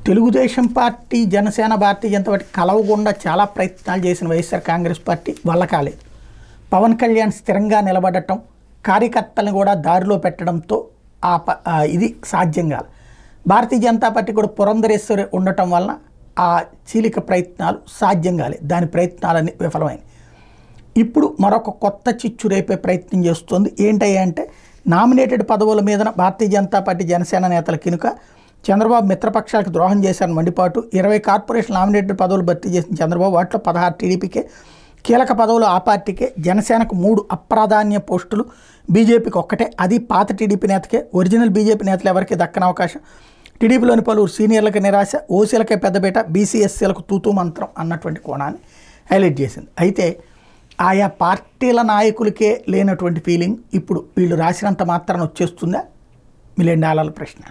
Telugu Desam party, Janasena, Bharatiya Janata party కలవకుండా చాలా ప్రయత్నాలు చేసిన వైఎస్ఆర్ కాంగ్రెస్ పార్టీ వల్ల కాలేదు. పవన్ కళ్యాణ్ స్థిరంగా నిలబడటం, కార్యకర్తలను కూడా దారిలో పెట్టడంతో ఇది సాధ్యం కాదు. భారతీయ జనతా పార్టీ కూడా పురంధరేశ్వరి ఉండటం వలన ఆ చీలిక ప్రయత్నాలు సాధ్యం కాలేదు. దాని ప్రయత్నాలన్నీ విఫలమైనవి. ఇప్పుడు మరొక కొత్త చిచ్చు రేపే ప్రయత్నం చేస్తుంది. ఏంటంటే నామినేటెడ్ పదవుల మీద భారతీయ జనతా పార్టీ, జనసేన నేతల కినుక చంద్రబాబు మిత్రపక్షాలకు ద్రోహం చేశారని మండిపాటు. 20 కార్పొరేషన్ నామినేటెడ్ పదవులు భర్తీ చేసిన చంద్రబాబు వాటిలో 16 టీడీపీకే, కీలక పదవులు ఆ పార్టీకే, జనసేనకు 3 అప్రాధాన్య పోస్టులు, బీజేపీకి ఒక్కటే, అది పాత టీడీపీ నేతకే. ఒరిజినల్ బీజేపీ నేతలు ఎవరికి దక్కని అవకాశం. టీడీపీలోని పలువురు సీనియర్లకు నిరాశ, ఓసీలకే పెద్దపీట, బీసీఎస్సీలకు తూతూ మంత్రం అన్నటువంటి కోణాన్ని హైలైట్ చేసింది. అయితే ఆయా పార్టీల నాయకులకే లేనటువంటి ఫీలింగ్ ఇప్పుడు వీళ్ళు రాసినంత మాత్రాన వచ్చేస్తుందా? $1 మిలియన్ ప్రశ్న.